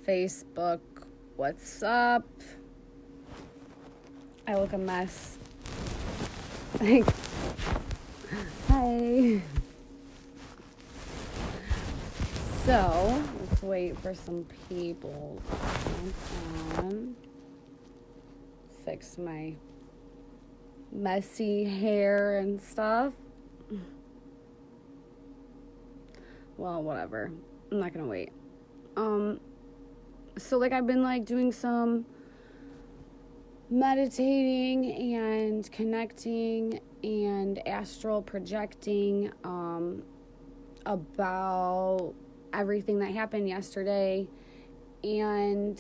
Facebook. What's up? I look a mess. Like, hi. So, let's wait for some people to come on. Fix my messy hair and stuff. Well, whatever. I'm not gonna wait. So like I've been like doing some meditating and connecting and astral projecting about everything that happened yesterday. And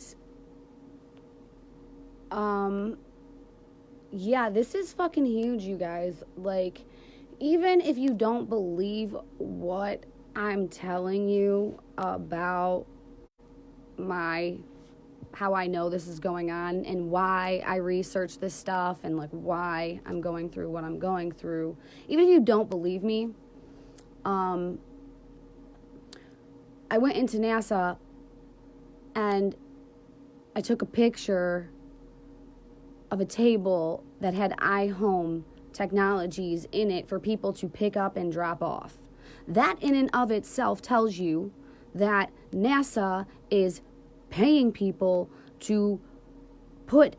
yeah, this is fucking huge, you guys. Like, even if you don't believe what I'm telling you about how I know this is going on and why I research this stuff and like why I'm going through what I'm going through, even if you don't believe me, I went into NASA and I took a picture of a table that had iHome technologies in it for people to pick up and drop off. That in and of itself tells you that NASA is paying people to put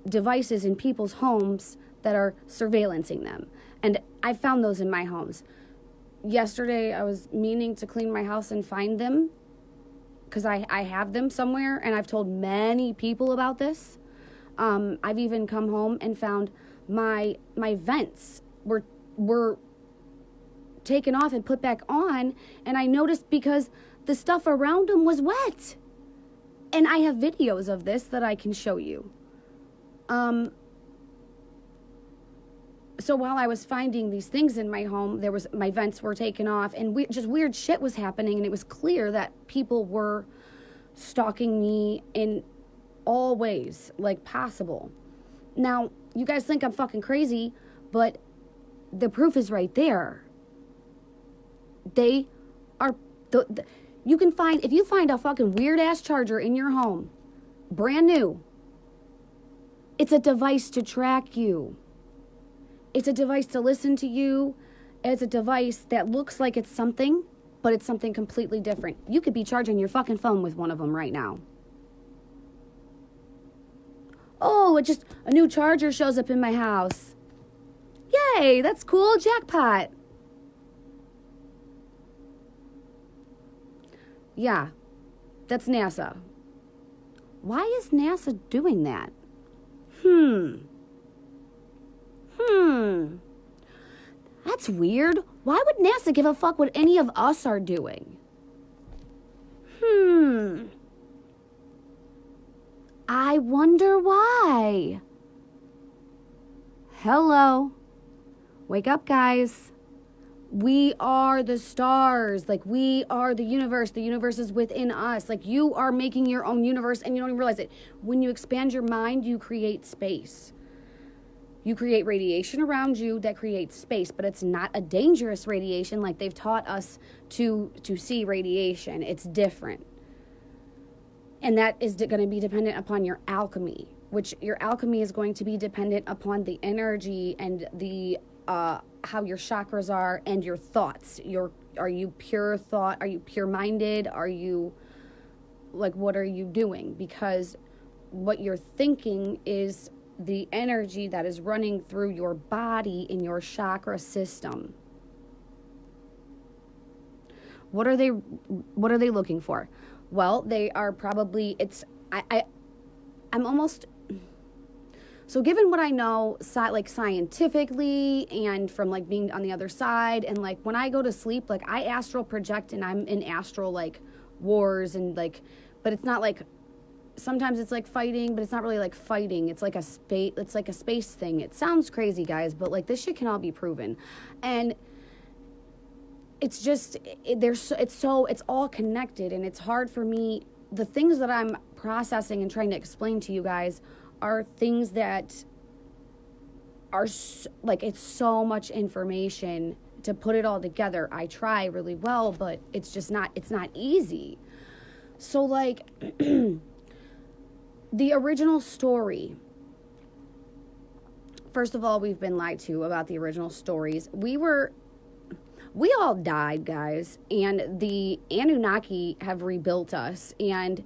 devices in people's homes that are surveillancing them. And I found those in my homes. Yesterday, I was meaning to clean my house and find them because I have them somewhere, and I've told many people about this. I've even come home and found my vents were taken off and put back on, and I noticed because the stuff around them was wet. And I have videos of this that I can show you. So while I was finding these things in my home, my vents were taken off, and just weird shit was happening, and it was clear that people were stalking me in all ways, like possible. Now, you guys think I'm fucking crazy, but the proof is right there. They are you can find, if you find a fucking weird ass charger in your home, brand new, it's a device to track you. It's a device to listen to you. It's a device that looks like it's something, but it's something completely different. You could be charging your fucking phone with one of them right now. Oh, a new charger shows up in my house. Yay, that's cool, jackpot. Yeah, that's NASA. Why is NASA doing that? That's weird. Why would NASA give a fuck what any of us are doing? I wonder why. Hello. Wake up, guys. We are the stars. Like, we are the universe. The universe is within us. Like, you are making your own universe and you don't even realize it. When you expand your mind, you create space. You create radiation around you that creates space, but it's not a dangerous radiation like they've taught us to see radiation. It's different. And that is going to be dependent upon your alchemy, which your alchemy is going to be dependent upon the energy and the how your chakras are and your thoughts. Are you pure thought? Are you pure-minded? Are you, like, what are you doing? Because what you're thinking is the energy that is running through your body in your chakra system. What are they looking for? Well, they are probably, I'm almost, so given what I know, like scientifically and from like being on the other side, and like when I go to sleep, like I astral project and I'm in astral like wars and like, but it's not like, sometimes it's like fighting, but it's not really like fighting. It's like a space thing. It sounds crazy, guys, but like this shit can all be proven. And it's just, it's all connected, and it's hard for me. The things that I'm processing and trying to explain to you guys are things that are like, it's so much information to put it all together. I try really well, but it's not easy. So, like, the original story, first of all, we've been lied to about the original stories. We all died, guys, and the Anunnaki have rebuilt us, and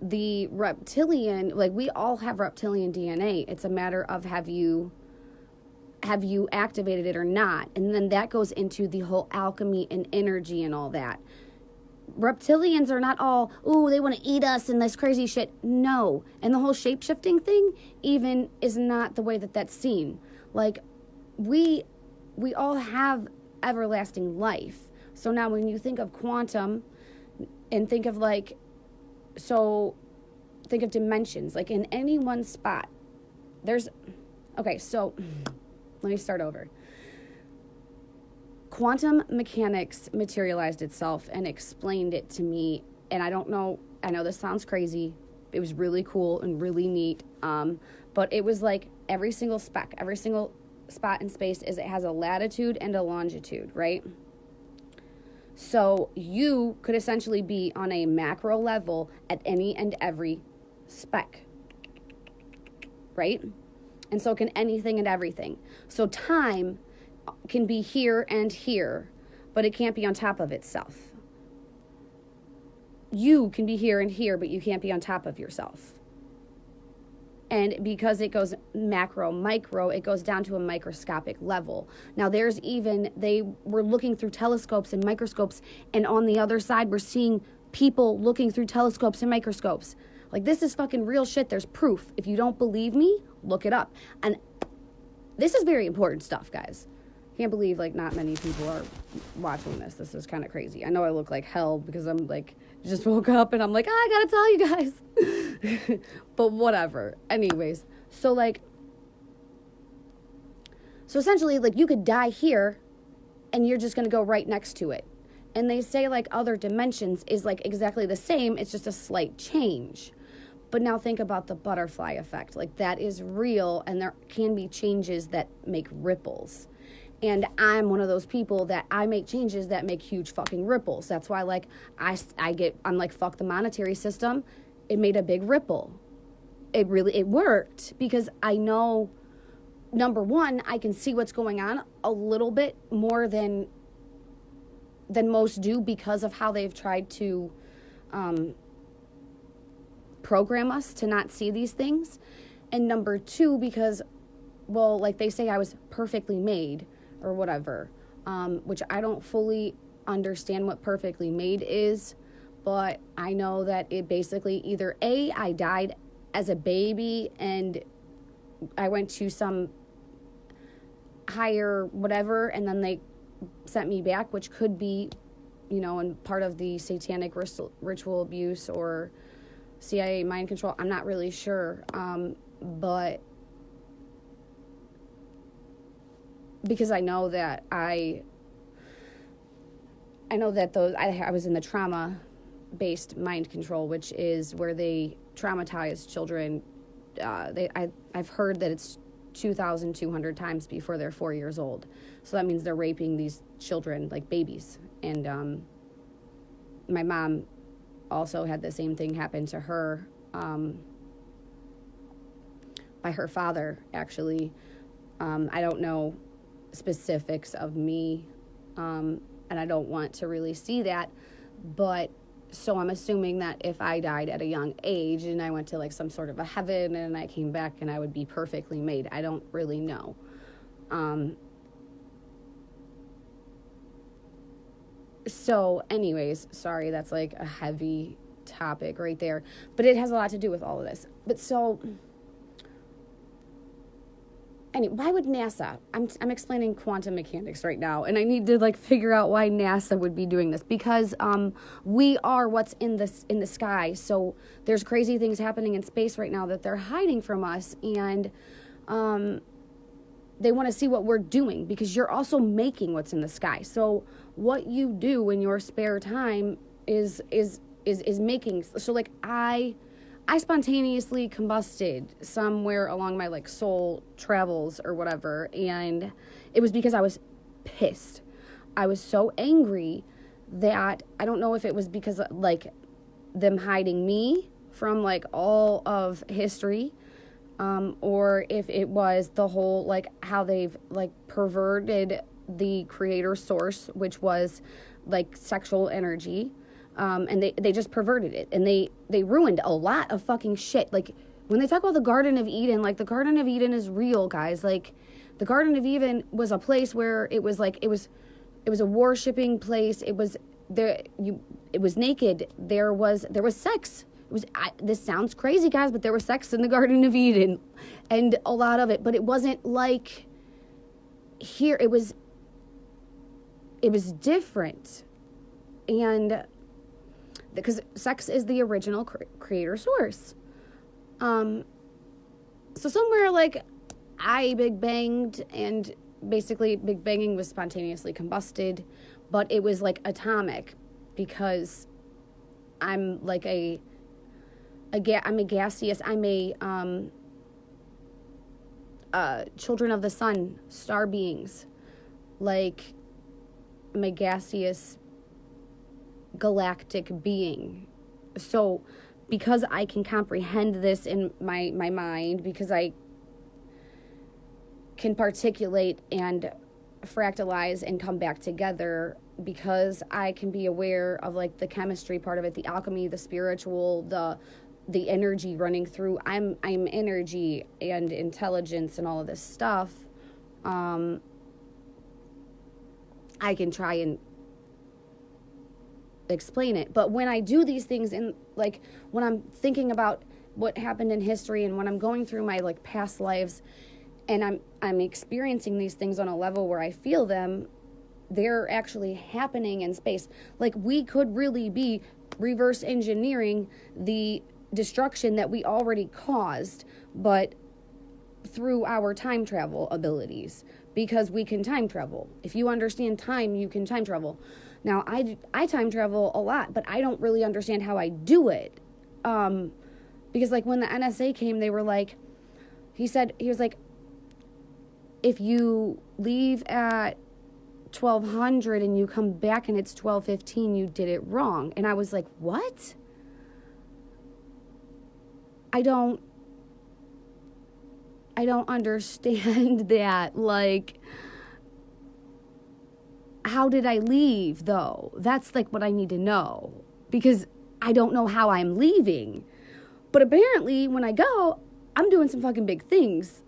the reptilian, like, we all have reptilian DNA. It's a matter of have you activated it or not, and then that goes into the whole alchemy and energy and all that. Reptilians are not all, ooh, they want to eat us and this crazy shit. No. And the whole shape-shifting thing even is not the way that that's seen. Like, we all have everlasting life. So now when you think of quantum and think of think of dimensions, like in any one spot, okay, so let me start over. Quantum mechanics materialized itself and explained it to me, and I know this sounds crazy. It was really cool and really neat, but it was like every single spot in space it has a latitude and a longitude, right? So you could essentially be on a macro level at any and every speck, right? And so can anything and everything. So time can be here and here, but it can't be on top of itself. You can be here and here, but you can't be on top of yourself. And because it goes macro, micro, it goes down to a microscopic level. Now they were looking through telescopes and microscopes, and on the other side we're seeing people looking through telescopes and microscopes. Like, this is fucking real shit. There's proof. If you don't believe me, look it up. And this is very important stuff, guys. Can't believe, like, not many people are watching this. This is kind of crazy. I know I look like hell because I'm, like, just woke up and I'm like, I gotta tell you guys. But whatever. Anyways, so essentially, like, you could die here and you're just gonna go right next to it. And they say, like, other dimensions is, like, exactly the same. It's just a slight change. But now think about the butterfly effect. Like, that is real, and there can be changes that make ripples. And I'm one of those people that I make changes that make huge fucking ripples. That's why, like, I'm like, fuck the monetary system. It made a big ripple. It worked because I know, number one, I can see what's going on a little bit more than most do because of how they've tried to program us to not see these things. And number two, because, well, like they say, I was perfectly made or whatever, which I don't fully understand what perfectly made is, but I know that it basically either A, I died as a baby and I went to some higher whatever, and then they sent me back, which could be, and part of the satanic ritual abuse or CIA mind control. I'm not really sure, but because I know that I was in the trauma-based mind control, which is where they traumatize children. I've heard that it's 2,200 times before they're 4 years old. So that means they're raping these children like babies. And my mom also had the same thing happen to her by her father, actually. I don't know specifics of me, and I don't want to really see that, but so I'm assuming that if I died at a young age and I went to like some sort of a heaven and I came back and I would be perfectly made. I don't really know. So anyways, sorry, that's like a heavy topic right there, but it has a lot to do with all of this. But so anyway, why would NASA? I'm explaining quantum mechanics right now, and I need to like figure out why NASA would be doing this, because we are what's in the sky. So there's crazy things happening in space right now that they're hiding from us, and they want to see what we're doing, because you're also making what's in the sky. So what you do in your spare time is making. So like I spontaneously combusted somewhere along my like soul travels or whatever, and it was because I was pissed. I was so angry that I don't know if it was because like them hiding me from like all of history, or if it was the whole like how they've like perverted the creator source, which was like sexual energy, and they just perverted it, and they ruined a lot of fucking shit. Like when they talk about the Garden of Eden, like the Garden of Eden is real, guys. Like the Garden of Eden was a place where it was a worshiping place. It was naked. There was sex. This sounds crazy, guys, but there was sex in the Garden of Eden, and a lot of it. But it wasn't like here. It was different, and because sex is the original creator source. So somewhere like I big banged, and basically big banging was spontaneously combusted, but it was like atomic, because I'm like I'm a gaseous, I'm a children of the sun, star beings. Like I'm a gaseous galactic being. So because I can comprehend this in my mind, because I can particulate and fractalize and come back together, because I can be aware of like the chemistry part of it, the alchemy, the spiritual, the energy running through. I'm energy and intelligence and all of this stuff. I can try and explain it. But when I do these things, and like when I'm thinking about what happened in history, and when I'm going through my like past lives, and I'm experiencing these things on a level where I feel them, they're actually happening in space. Like we could really be reverse engineering the destruction that we already caused, but through our time travel abilities, because we can time travel. If you understand time, you can time travel. Now, I time travel a lot, but I don't really understand how I do it. Because like when the NSA came, they were like, he was like, if you leave at 1200 and you come back and it's 1215, you did it wrong. And I was like, what? I don't understand that. Like, how did I leave though? That's like what I need to know, because I don't know how I'm leaving. But apparently when I go, I'm doing some fucking big things.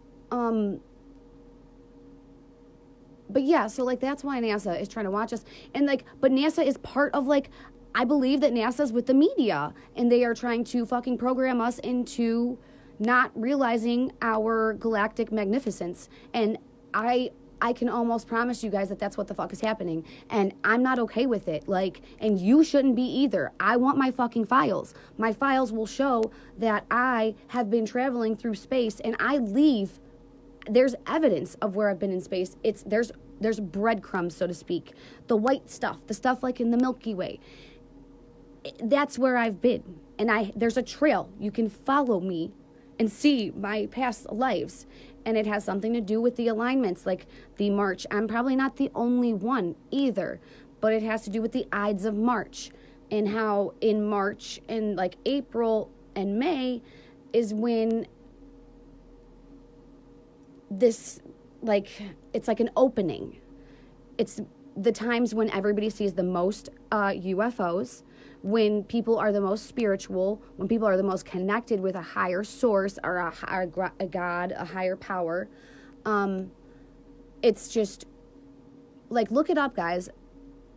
But yeah, so like that's why NASA is trying to watch us. And like, but NASA is part of like, I believe that NASA's with the media, and they are trying to fucking program us into not realizing our galactic magnificence. And I can almost promise you guys that that's what the fuck is happening. And I'm not okay with it. Like, and you shouldn't be either. I want my fucking files. My files will show that I have been traveling through space, and I leave. There's evidence of where I've been in space. There's breadcrumbs, so to speak. The white stuff, the stuff like in the Milky Way. That's where I've been. And there's a trail. You can follow me and see my past lives. And it has something to do with the alignments, like the March. I'm probably not the only one either, but it has to do with the Ides of March, and how in March and like April and May is when this, like, it's like an opening. It's the times when everybody sees the most UFOs, when people are the most spiritual, when people are the most connected with a higher source, or a God, a higher power. It's just, like, look it up, guys.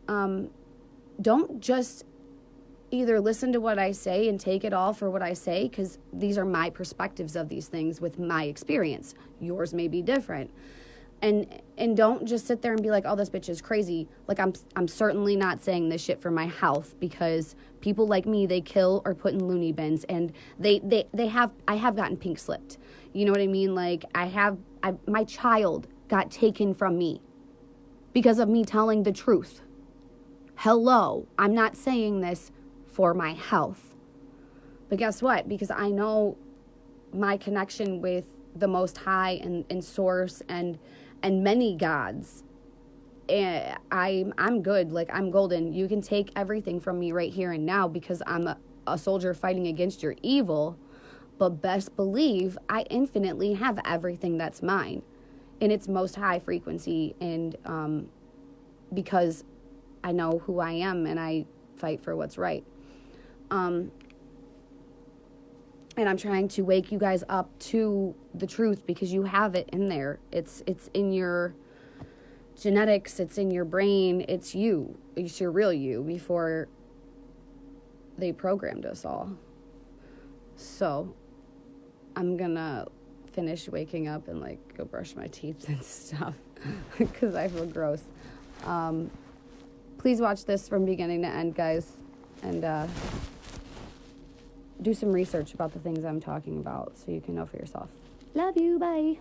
Don't just either listen to what I say and take it all for what I say, because these are my perspectives of these things with my experience. Yours may be different. And don't just sit there and be like, oh, this bitch is crazy. Like, I'm certainly not saying this shit for my health, because people like me, they kill or put in loony bins, and I have gotten pink slipped. You know what I mean? Like, my child got taken from me because of me telling the truth. Hello, I'm not saying this for my health. But guess what? Because I know my connection with the Most High and Source and many gods, I'm good. Like, I'm golden. You can take everything from me right here and now, because I'm a soldier fighting against your evil, but best believe I infinitely have everything that's mine in its most high frequency, and because I know who I am and I fight for what's right. And I'm trying to wake you guys up to the truth, because you have it in there. It's in your genetics, it's in your brain, it's you. It's your real you before they programmed us all. So I'm gonna finish waking up and like go brush my teeth and stuff because I feel gross. Please watch this from beginning to end, guys, and do some research about the things I'm talking about so you can know for yourself. Love you, bye.